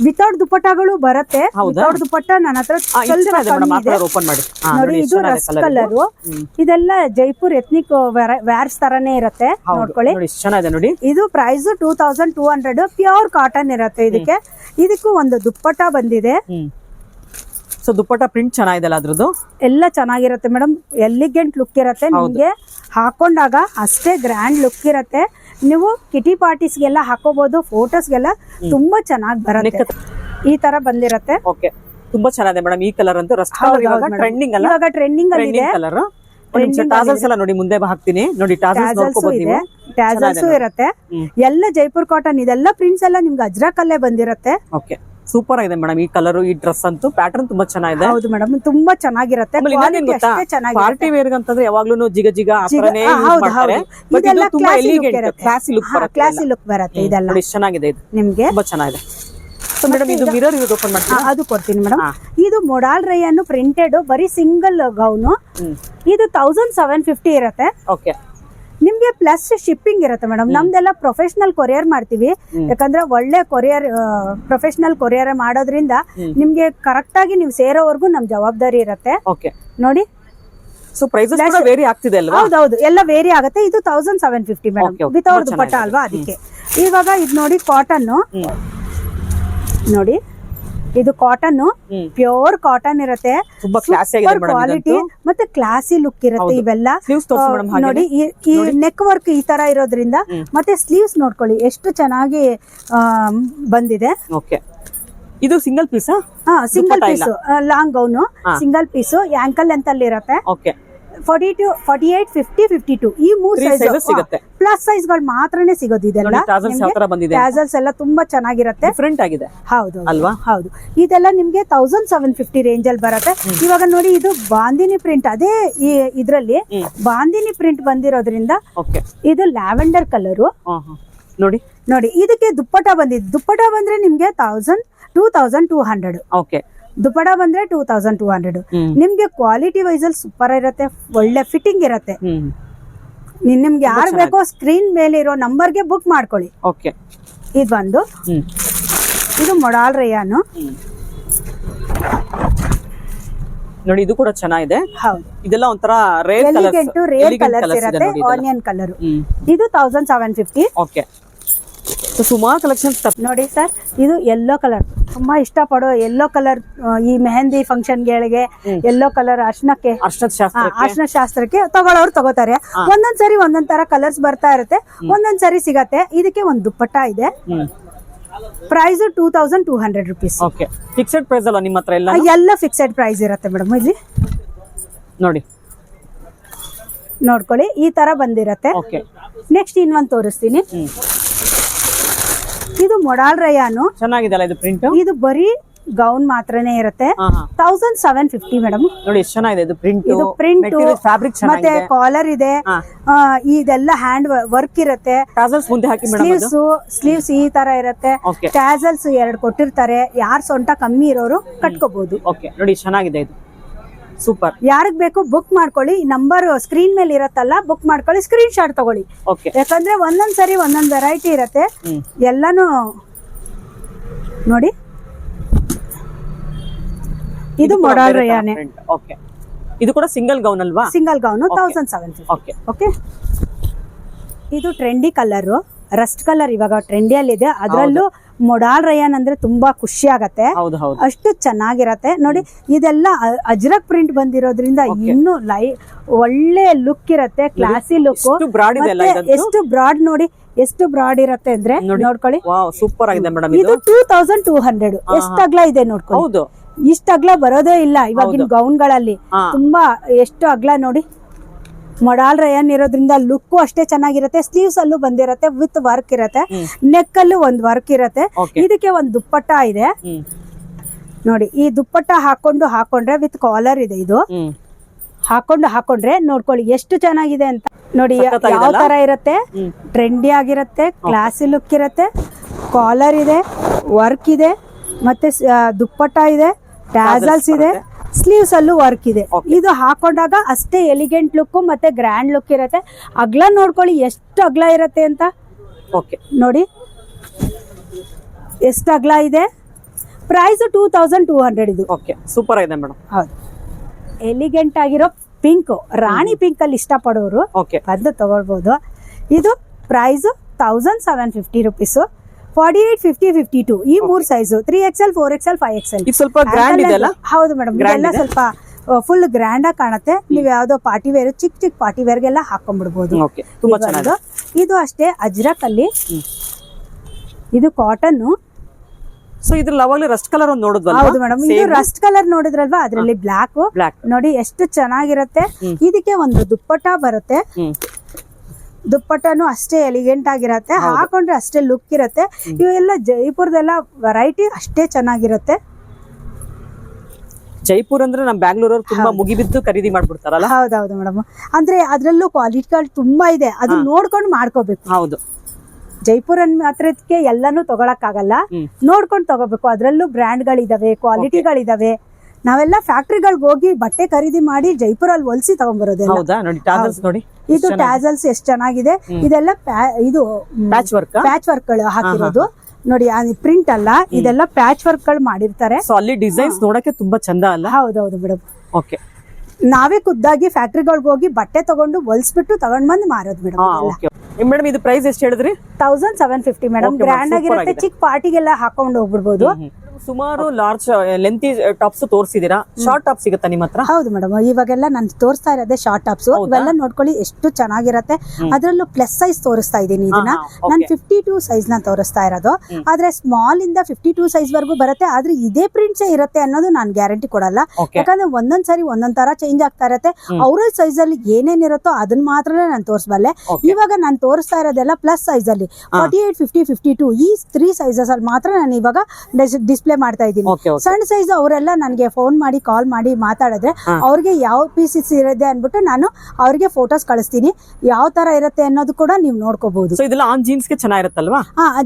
ವಿತೌಟ್ ದುಪ್ಪಟ್ಟಗಳು ಬರುತ್ತೆ. ವಿತೌಟ್ ದುಪ್ಪಟ್ಟ ನನ್ನ ಹತ್ರ ನೋಡಿ. ಇದು ರಸ್ಟ್ ಕಲರ್. ಇದೆಲ್ಲ ಜೈಪುರ್ ಎಥ್ನಿಕ್ ವ್ಯಾರ್ಸ್ ತರಾನೇ ಇರತ್ತೆ. ನೋಡ್ಕೊಳ್ಳಿ, ನೋಡಿ. ಇದು ಪ್ರೈಸ್ 2200. ಪ್ಯೂರ್ ಕಾಟನ್ ಇರತ್ತೆ. ಇದಕ್ಕೂ ಒಂದು ದುಪ್ಪಟ್ಟ ಬಂದಿದೆ. ಸೊ ದುಪ್ಪಟ್ಟ ಪ್ರಿಂಟ್ ಚೆನ್ನಾಗಿದೆ ಅದ್ರದ್ದು, ಎಲ್ಲ ಚೆನ್ನಾಗಿರುತ್ತೆ ಮೇಡಮ್. ಎಲಿಗೆಂಟ್ ಲುಕ್ ಇರತ್ತೆ. ನಿಮ್ಗೆ ಹಾಕೊಂಡಾಗ ಅಷ್ಟೇ ಗ್ರ್ಯಾಂಡ್ ಲುಕ್ ಇರತ್ತೆ. ನೀವು ಕಿಟಿ ಪಾರ್ಟೀಸ್ಗೆಲ್ಲ ಹಾಕೋಬಹುದು, ಫೋಟೋಸ್ಗೆಲ್ಲ ತುಂಬಾ ಚೆನ್ನಾಗಿ ಬರುತ್ತೆ. ಈ ತರ ಬಂದಿರತ್ತೆ. ಓಕೆ, ತುಂಬಾ ಚೆನ್ನಾಗಿದೆ ಮೇಡಮ್. ಈ ಕಲರ್ ಅಂತೂ ರಸ್ಟ್ ಕಲರ್ ಇವಾಗ ಟ್ರೆಂಡಿಂಗ್ ಅಲ್ಲ, ಇವಾಗ ಟ್ರೆಂಡಿಂಗ್ ಅಲ್ಲಿ ಇದೆ ಕಲರ್. ಟಾಸಲ್ಸ್ ಎಲ್ಲ ನೋಡಿ, ಮುಂದೆ ಹಾಕ್ತೀನಿ ನೋಡಿ. ಟಾಸಲ್ಸ್ ಇರತ್ತೆ. ಎಲ್ಲ ಜೈಪುರ್ ಕಾಟನ್. ಇದೆಲ್ಲ ಪ್ರಿಂಟ್ಸ್ ಎಲ್ಲ ನಿಮ್ಗೆ ಅಜ್ರಕಲ್ಲೇ ಬಂದಿರತ್ತೆ. ಓಕೆ, ಸೂಪರ್ ಆಗಿದೆ ಮೇಡಮ್. ಈ ಕಲರ್, ಈ ಡ್ರೆಸ್ ಅಂತೂ ಪ್ಯಾಟರ್ನ್ ತುಂಬಾ ಚೆನ್ನಾಗಿದೆ. ಹೌದು ಮೇಡಮ್, ತುಂಬಾ ಚೆನ್ನಾಗಿರುತ್ತೆ. ಪಾರ್ಟಿ ವೇರ್ ಅಂತಂದ್ರೆ ಯಾವಾಗ್ಲೂ ಜಿಗ ಜಿಗ ಕ್ಲಾಸಿ ಲುಕ್ ಬರುತ್ತೆ. ಇದೆಲ್ಲ ಚೆನ್ನಾಗಿದೆ, ಇದು ನಿಮ್ಗೆ ತುಂಬಾ ಚೆನ್ನಾಗಿದೆ. ಮೇಡಮ್ ಇದು ಮಿರರ್ ಓಪನ್ ಮಾಡ್ತೀನಿ, ಅದು ಕೊಡ್ತೀನಿ ಮೇಡಮ್. ಇದು ಮೊಡಾಲ್ ರೈಯನ್ ಪ್ರಿಂಟೆಡ್, ಬರೀ ಸಿಂಗಲ್ ಗೌನು. ಇದು 1750 ಇರತ್ತೆ. ಓಕೆ, ನಿಮ್ಗೆ ಪ್ಲಸ್ ಶಿಪ್ಪಿಂಗ್ ಇರುತ್ತೆ ಮೇಡಮ್. ನಮ್ದೆಲ್ಲ ಪ್ರೊಫೆಷನಲ್ ಕೊರಿಯರ್ ಮಾಡ್ತೀವಿ. ಯಾಕಂದ್ರೆ ಒಳ್ಳೆ ಕೊರಿಯರ್, ಪ್ರೊಫೆಷನಲ್ ಕೊರಿಯರ್ ಮಾಡೋದ್ರಿಂದ ನಿಮ್ಗೆ ಕರೆಕ್ಟ್ ಆಗಿ ನೀವು ಸೇರೋವರೆಗೂ ನಮ್ ಜವಾಬ್ದಾರಿ ಇರತ್ತೆ. ನೋಡಿ, ಸೊ ಪ್ರೈಸಸ್ ಕೂಡ ವೇರಿ ಆಗ್ತಿದೆ ಅಲ್ವಾ? ಹೌದೌದು, ಎಲ್ಲ ವೇರಿ ಆಗುತ್ತೆ. ಇದು 1750 ಮೇಡಮ್, ವಿತೌಟ್ ದುಪ್ಪಟ್ಟ ಅಲ್ವಾ, ಅದಕ್ಕೆ. ಇವಾಗ ಇದು ನೋಡಿ ಕಾಟನ್ ನೋಡಿ. ಇದು ಕಾಟನ್, ಪ್ಯೂರ್ ಕಾಟನ್ ಇರತ್ತೆ. ಕ್ವಾಲಿಟಿ ಮತ್ತೆ ಕ್ಲಾಸಿ ಲುಕ್ ಇರುತ್ತೆ. ಇವೆಲ್ಲ ನೋಡಿ, ಈ ನೆಕ್ ವರ್ಕ್ ಈ ತರ ಇರೋದ್ರಿಂದ. ಮತ್ತೆ ಸ್ಲೀವ್ಸ್ ನೋಡ್ಕೊಳ್ಳಿ ಎಷ್ಟು ಚೆನ್ನಾಗಿ ಬಂದಿದೆ. ಇದು single piece, single piece long gown, single piece ankle length ಅಲ್ಲಿ ಇರತ್ತೆ. 42, 48, 50, 52 ಈ 3 ಸೈಜ್ ಸಿಗುತ್ತೆ. ಪ್ಲಸ್ ಸೈಜ್ ಗಳು ಮಾತ್ರನೇ ಸಿಗೋದು. ಇದೆಲ್ಲ ಟ್ಯಾಸಲ್ಸ್ ಎಲ್ಲ ತುಂಬಾ ಚೆನ್ನಾಗಿರುತ್ತೆ, ಡಿಫರೆಂಟ್ ಆಗಿದೆ. ಹೌದು ಅಲ್ವಾ? ಹೌದು. ಇದೆಲ್ಲ ನಿಮ್ಗೆ 1750 ರೇಂಜ್ ಅಲ್ಲಿ ಬರುತ್ತೆ. ಇವಾಗ ನೋಡಿ, ಇದು ಬಾಂದಿನಿ ಪ್ರಿಂಟ್. ಅದೇ ಇದ್ರಲ್ಲಿ ಬಾಂದಿನಿ ಪ್ರಿಂಟ್ ಬಂದಿರೋದ್ರಿಂದ ಇದು ಲ್ಯಾವೆಂಡರ್ ಕಲರು ನೋಡಿ. ನೋಡಿ, ಇದಕ್ಕೆ ದುಪ್ಪಟ ಬಂದಿದೆ. ದುಪ್ಪಟ ಬಂದ್ರೆ ನಿಮ್ಗೆ 2200. ಓಕೆ, ದುಪ್ಪಟ ಬಂದ್ರೆ 2200. ನಿಮ್ಗೆ ಕ್ವಾಲಿಟಿ ವೈಸ್ ಅಲ್ಲಿ ಸೂಪರ್ ಇರುತ್ತೆ, ಒಳ್ಳೆ ಫಿಟ್ಟಿಂಗ್ ಇರುತ್ತೆ. ನಿಮ್ಗೆ ಯಾರು ಬೇಕೋ ಸ್ಕ್ರೀನ್ ಮೇಲೆ ಇರೋ ನಂಬರ್ಗೆ ಬುಕ್ ಮಾಡ್ಕೊಳ್ಳಿ. ಓಕೆ, ಇದು ಬಂದು ಇದು ಮೊಡಾಲ್ ರೈಯಾನ್ ನೋಡಿ. ಇದು ಕೂಡ ಚೆನ್ನಾಗಿದೆ. ಹೌದು, ಇದೆಲ್ಲ ಒಂಥರ ರೇರ್ ಕಲರ್ಸ್ ಇರುತ್ತೆ, ಆನಿಯನ್ ಕಲರ್. ಇದು 1750. ಓಕೆ, ಸುಮಾರು ಕಲೆಕ್ಷನ್ಸ್ ನೋಡಿ ಸರ್, ಇದು ಯೆಲ್ಲೋ ಕಲರ್, ತುಂಬಾ ಇಷ್ಟಪಡೋ ಯೆಲ್ಲೋ ಕಲರ್. ಈ ಮೆಹಂದಿ ಫಂಕ್ಷನ್ಗಳಿಗೆ ಯೆಲ್ಲೋ ಕಲರ್ ಅರ್ಶನಕ್ಕೆ, ಅರ್ಶನ ಶಾಸ್ತ್ರಕ್ಕೆ ತಗೊಳ್ಳೋರು ತಗೋತಾರೆ. ಒಂದೊಂದ್ಸರಿ ಒಂದೊಂದ್ ತರ ಕಲರ್ಸ್ ಬರ್ತಾ ಇರುತ್ತೆ, ಒಂದೊಂದ್ಸರಿ ಸಿಗತ್ತೆ. ಇದಕ್ಕೆ ಒಂದು ದುಪ್ಪಟ್ಟ ಇದೆ. Price 2200 rupees. ಫಿಕ್ಸೆಡ್ ಪ್ರೈಸ್ ಅಲ್ಲ ನಿಮ್ಮ ಹತ್ರ? ಎಲ್ಲ ಫಿಕ್ಸೆಡ್ ಪ್ರೈಸ್ ಇರುತ್ತೆ ಮೇಡಮ್. ಇಲ್ಲಿ ನೋಡಿ, ನೋಡ್ಕೊಳ್ಳಿ, ಈ ತರ ಬಂದಿರತ್ತೆ. ನೆಕ್ಸ್ಟ್ ಇನ್ನೊಂದು ತೋರಿಸ್ತೀನಿ. ಇದು ಮೊಡಾಲ್ ರಯಾನು, ಚೆನ್ನಾಗಿದೆ ಇದು ಪ್ರಿಂಟ್. ಇದು ಬರೀ ಗೌನ್ ಮಾತ್ರನೇ ಇರುತ್ತೆ. 1750 ಮೇಡಮ್. ನೋಡಿ ಎಷ್ಟು ಚೆನ್ನಾಗಿದೆ ಇದು ಪ್ರಿಂಟ್. ಇದು ಪ್ರಿಂಟ್, ಫ್ಯಾಬ್ರಿಕ್ ಮತ್ತೆ ಕಾಲರ್ ಇದೆ, ಇದೆಲ್ಲ ಹ್ಯಾಂಡ್ ವರ್ಕ್ ಇರುತ್ತೆ. ಟಾಸಲ್ಸ್ ಮುಂದೆ ಹಾಕಿ ಮೇಡಮ್. ಸ್ಲೀವ್ಸ್ ಈ ತರ ಇರುತ್ತೆ. ಟ್ಯಾಸಲ್ಸ್ 2 ಕೊಟ್ಟಿರ್ತಾರೆ. ಯಾರು ಸೊಂಟ ಕಮ್ಮಿ ಇರೋರು ಕಟ್ಕೋಬಹುದು. ನೋಡಿ ಚೆನ್ನಾಗಿದೆ ಇದು, ಸೂಪರ್. ಯಾರಿಗ್ ಬೇಕು ಬುಕ್ ಮಾಡ್ಕೊಳ್ಳಿ. ನಂಬರ್ ಸ್ಕ್ರೀನ್ ಮೇಲೆ ಇರತ್ತಲ್ಲ, ಬುಕ್ ಮಾಡ್ಕೊಳ್ಳಿ, ಸ್ಕ್ರೀನ್ ಶಾಟ್ ತಗೊಳ್ಳಿ. ಯಾಕಂದ್ರೆ ಒಂದೊಂದ್ಸರಿ ಒಂದೊಂದ್ ವೆರೈಟಿ ಇರತ್ತೆ. ಎಲ್ಲಾನು ನೋಡಿ, ಇದು ಮೊಡಾಲ್ ರಯಾನೆ. ಇದು ಕೂಡ ಸಿಂಗಲ್ ಗೌನ್ ಅಲ್ವಾ? Single gown 1750. ಓಕೆ, ಇದು ಟ್ರೆಂಡಿ ಕಲರ್, ರಸ್ಟ್ ಕಲರ್ ಇವಾಗ ಟ್ರೆಂಡಿಯಲ್ಲಿ ಇದೆ. ಅದರಲ್ಲೂ ಮೊಡಾಲ್ ರಯಾನ್ ಅಂದ್ರೆ ತುಂಬಾ ಖುಷಿ ಆಗತ್ತೆ, ಅಷ್ಟು ಚೆನ್ನಾಗಿರತ್ತೆ. ನೋಡಿ, ಇದೆಲ್ಲ ಅಜ್ರಕ್ ಪ್ರಿಂಟ್ ಬಂದಿರೋದ್ರಿಂದ ಇನ್ನು ಒಳ್ಳೆ ಲುಕ್ ಇರತ್ತೆ, ಕ್ಲಾಸಿ ಲುಕ್. ಎಷ್ಟು ಬ್ರಾಡ್ ನೋಡಿ, ಎಷ್ಟು ಬ್ರಾಡ್ ಇರತ್ತೆ ಅಂದ್ರೆ ನೋಡ್ಕೊಳ್ಳಿ. ಸೂಪರ್ ಆಗಿದೆ ಮೇಡಮ್. ಇದು 2200. ಎಷ್ಟು ಅಗ್ಲ ಇದೆ ನೋಡ್ಕೊಳ್ಳಿ. ಇಷ್ಟ ಅಗ್ಲ ಬರೋದೇ ಇಲ್ಲ ಇವಾಗಿನ ಗೌನ್ಗಳಲ್ಲಿ. ತುಂಬಾ ಎಷ್ಟು ಅಗ್ಲ ನೋಡಿ. ಮೊಡಾಲ್ ರಯಾನ್ ಇರೋದ್ರಿಂದ ಲುಕ್ ಅಷ್ಟೇ ಚೆನ್ನಾಗಿರುತ್ತೆ. ಸ್ಲೀವ್ಸ್ ಅಲ್ಲೂ ಬಂದಿರತ್ತೆ, ವಿತ್ ವರ್ಕ್ ಇರತ್ತೆ. ನೆಕ್ ಅಲ್ಲೂ ಒಂದ್ ವರ್ಕ್ ಇರತ್ತೆ. ಇದಕ್ಕೆ ಒಂದ್ ದುಪ್ಪಟ್ಟ ಇದೆ ನೋಡಿ. ಈ ದುಪ್ಪಟ್ಟ ಹಾಕೊಂಡ್ರೆ ವಿತ್ ಕಾಲರ್ ಇದೆ. ಇದು ಹಾಕೊಂಡ್ರೆ ನೋಡ್ಕೊಳ್ಳಿ ಎಷ್ಟು ಚೆನ್ನಾಗಿದೆ ಅಂತ ನೋಡಿ. ಯಾವ ತರ ಇರತ್ತೆ, ಟ್ರೆಂಡಿ ಆಗಿರತ್ತೆ, ಕ್ಲಾಸಿ ಲುಕ್ ಇರತ್ತೆ. ಕಾಲರ್ ಇದೆ, ವರ್ಕ್ ಇದೆ, ಮತ್ತೆ ದುಪ್ಪಟ್ಟ ಇದೆ, ಟ್ಯಾಸಲ್ಸ್ ಇದೆ, ಸ್ಲೀವ್ಸ್ ಅಲ್ಲೂ ವರ್ಕ್ ಇದೆ. ಇದು ಹಾಕೊಂಡಾಗ ಅಷ್ಟೇ ಎಲಿಗೆಂಟ್ ಲುಕ್ ಮತ್ತೆ ಗ್ರ್ಯಾಂಡ್ ಲುಕ್ ಇರತ್ತೆ. ಅಗ್ಲ ನೋಡ್ಕೊಳ್ಳಿ ಎಷ್ಟು ಅಗ್ಲ ಇರತ್ತೆ ಅಂತ. ನೋಡಿ ಎಷ್ಟು ಅಗ್ಲ ಇದೆ. ಪ್ರೈಸ್ 2200 ಇದು. ಸೂಪರ್ ಆಗಿದೆ ಮೇಡಮ್. ಹೌದು, ಎಲಿಗೆಂಟ್ ಆಗಿರೋ ಪಿಂಕ್, ರಾಣಿ ಪಿಂಕ್ ಅಲ್ಲಿ ಇಷ್ಟಪಡೋರು ಬಂದು ತಗೊಳ್ಬಹುದು. ಇದು ಪ್ರೈಸ್ 1750 rupees. 48, 50, 52 ಈ 3 ಸೈಜ್. 3XL, 4XL, 5XL. ಸ್ವಲ್ಪ ಗ್ರ್ಯಾಂಡ್ ಇದೆ ಅಲ್ಲ? ಹೌದು ಮೇಡಮ್, ಇದೆಲ್ಲ ಸ್ವಲ್ಪ ಫುಲ್ ಗ್ರ್ಯಾಂಡ್ ಆಗಿ ಕಾಣುತ್ತೆ. ನೀವು ಯಾವ್ದೋ ಪಾರ್ಟಿ ವೇರ್, ಚಿಕ್ಕ ಪಾರ್ಟಿ ವೇರ್ಗೆಲ್ಲ ಹಾಕೊಂಡ್ಬಿಡ್ಬೋದು. ಇದು ಅಷ್ಟೇ ಅಜ್ರಕ್ ಅಲ್ಲಿ. ಇದು ಕಾಟನ್. ಸೊ ಇದ್ರಲ್ಲಿ ಅವಾಗಲೇ ರಸ್ಟ್ ಕಲರ್ ಒಂದು ನೋಡಿದ್ವಲ್ಲ? ಹೌದು ಮೇಡಮ್, ಇದು ರಸ್ಟ್ ಕಲರ್ ನೋಡಿದ್ರಲ್ವಾ, ಅದ್ರಲ್ಲಿ ಬ್ಲಾಕ್ ನೋಡಿ ಎಷ್ಟು ಚೆನ್ನಾಗಿರುತ್ತೆ. ಇದಕ್ಕೆ ಒಂದು ದುಪ್ಪಟ್ಟ ಬರುತ್ತೆ. ದುಪ್ಪಟ್ಟನು ಅಷ್ಟೇ ಎಲಿಗೆಂಟ್ ಆಗಿರತ್ತೆ, ಹಾಕೊಂಡ್ರೆ ಅಷ್ಟೇ ಲುಕ್ ಇರತ್ತೆ. ಇವೆಲ್ಲ ಜೈಪುರದೆಲ್ಲ ವೆರೈಟಿ ಅಷ್ಟೇ ಚೆನ್ನಾಗಿರತ್ತೆ. ಜೈಪುರ್ ಅಂದ್ರೆ ನಮ್ ಬ್ಯಾಂಗ್ಳೂರ್ ತುಂಬಾ ಮುಗಿಬಿದ್ದು ಖರೀದಿ ಮಾಡ್ಬಿಡ್ತಾರಲ್ಲ? ಹೌದೌದು ಮೇಡಮ್. ಅಂದ್ರೆ ಅದ್ರಲ್ಲೂ ಕ್ವಾಲಿಟಿಗಳು ತುಂಬಾ ಇದೆ, ಅದನ್ನ ನೋಡ್ಕೊಂಡು ಮಾಡ್ಕೋಬೇಕು. ಹೌದು, ಜೈಪುರ್ ಮಾತ್ರಕ್ಕೆ ಎಲ್ಲಾನು ತಗೊಳಕ್ಕಾಗಲ್ಲ, ನೋಡ್ಕೊಂಡು ತಗೋಬೇಕು. ಅದ್ರಲ್ಲೂ ಬ್ರ್ಯಾಂಡ್ ಗಳಿದಾವೆ, ಕ್ವಾಲಿಟಿಗಳಿದಾವೆ. ನಾವೆಲ್ಲ ಫ್ಯಾಕ್ಟ್ರಿಗಳಿಗೆ ಹೋಗಿ ಬಟ್ಟೆ ಖರೀದಿ ಮಾಡಿ ಜೈಪುರಲ್ಲಿ ಹೊಲ್ಸಿ ತಗೊಂಡ್ಬರೋದೆಲ್ಲ. ಇದು ಟ್ಯಾಸಲ್ಸ್ ಎಷ್ಟು ಚೆನ್ನಾಗಿದೆ. ಇದೆಲ್ಲ ಇದು ಪ್ಯಾಚ್ ವರ್ಕ್ ಗಳು ಹಾಕಿರೋದು ನೋಡಿ. ಪ್ರಿಂಟ್ ಅಲ್ಲ, ಇದೆಲ್ಲ ಪ್ಯಾಚ್ ವರ್ಕ್ ಗಳು ಮಾಡಿರ್ತಾರೆ. ಅಲ್ಲಿ ಡಿಸೈನ್ಸ್ ನೋಡಕ್ಕೆ ತುಂಬಾ ಚಂದ ಅಲ್ಲ? ಹೌದೌದು ಮೇಡಮ್. ನಾವೇ ಖುದ್ದಾಗಿ ಫ್ಯಾಕ್ಟ್ರಿಗಳಿಗೆ ಹೋಗಿ ಬಟ್ಟೆ ತಗೊಂಡು ಹೊಲ್ಸ್ಬಿಟ್ಟು ತಗೊಂಡ್ ಬಂದು ಮಾರೋದು ಮೇಡಮ್. ಮೇಡಮ್ ಇದು ಪ್ರೈಸ್ ಎಷ್ಟು ಹೇಳಿದ್ರಿ? 1750 ಮೇಡಮ್. ಗ್ರ್ಯಾಂಡ್ ಆಗಿರುತ್ತೆ, ಚಿಕ್ಕ ಪಾರ್ಟಿಗೆಲ್ಲ ಹಾಕೊಂಡು ಹೋಗ್ಬಿಡ್ಬೋದು. ಸುಮಾರು ಲಾರ್ಜ್ ಲೆಂತಿ ಟಾಪ್ಸ್ ತೋರಿಸಿದೀರಾ, ಶಾರ್ಟ್ ಟಾಪ್ ಸಿಗುತ್ತಾ ನಿಮ್ಮ ಹತ್ರ? ಹೌದು ಮೇಡಮ್, ಇವಾಗೆಲ್ಲ ನಾನು ತೋರಿಸ್ತಾ ಇರೋದೇ ಶಾರ್ಟ್ ಟಾಪ್ಸ್. ಇವೆಲ್ಲ ನೋಡ್ಕೊಳ್ಳಿ ಎಷ್ಟು ಚೆನ್ನಾಗಿರತ್ತೆ. ಅದ್ರಲ್ಲೂ ಪ್ಲಸ್ ಸೈಜ್ ತೋರಿಸ್ತಾ ಇದ್ದೀನಿ. ಇದನ್ನ ನಾನು 52 ಸೈಜ್ ನ ತೋರಿಸ್ತಾ ಇರೋದು. ಆದ್ರೆ ಸ್ಮಾಲ್ ಇಂದ 52 ಸೈಜ್ ವರ್ಗೂ ಬರುತ್ತೆ. ಆದ್ರೆ ಇದೇ ಪ್ರಿಂಟ್ಸ್ ಇರುತ್ತೆ ಅನ್ನೋದು ನಾನು ಗ್ಯಾರಂಟಿ ಕೊಡಲ್ಲ. ಯಾಕಂದ್ರೆ ಒಂದೊಂದ್ಸರಿ ಒಂದೊಂದ್ ತರ ಚೇಂಜ್ ಆಗ್ತಾ ಇರತ್ತೆ. ಅವ್ರ ಸೈಜ್ ಅಲ್ಲಿ ಏನೇನಿರುತ್ತೋ ಅದನ್ನ ಮಾತ್ರ ನಾನು ತೋರಿಸಬಲ್ಲೆ. ಇವಾಗ ನಾನು ತೋರಿಸ್ತಾ ಇರೋದೆಲ್ಲ ಪ್ಲಸ್ ಸೈಜ್ ಅಲ್ಲಿ 48, 50, 52 ಈ 3 ಸೈಜಸ್ ಅಲ್ಲಿ ಮಾತ್ರ ನಾನು ಇವಾಗ ಡಿಸ್ಪ್ಲೇ ಮಾಡ್ತಾ ಇದ್ದೀನಿ. ಸಣ್ಣ ಸೈಜ್ ಅವರೆಲ್ಲ ನನಗೆ ಫೋನ್ ಮಾಡಿ ಕಾಲ್ ಮಾಡಿ ಮಾತಾಡಿದ್ರೆ ಅವ್ರಿಗೆ ಯಾವ ಪೀಸಸ್ ಇರುತ್ತೆ ಅನ್ಬಿಟ್ಟು ನಾನು ಅವ್ರಿಗೆ ಫೋಟೋಸ್ ಕಳಿಸ್ತೀನಿ. ಯಾವ ತರ ಇರುತ್ತೆ ಅನ್ನೋದು ಕೂಡ ನೀವು ನೋಡ್ಕೋಬಹುದು. ಜೀನ್ಸ್ ಗೆ ಚೆನ್ನಾಗಿರುತ್ತಲ್ವಾ?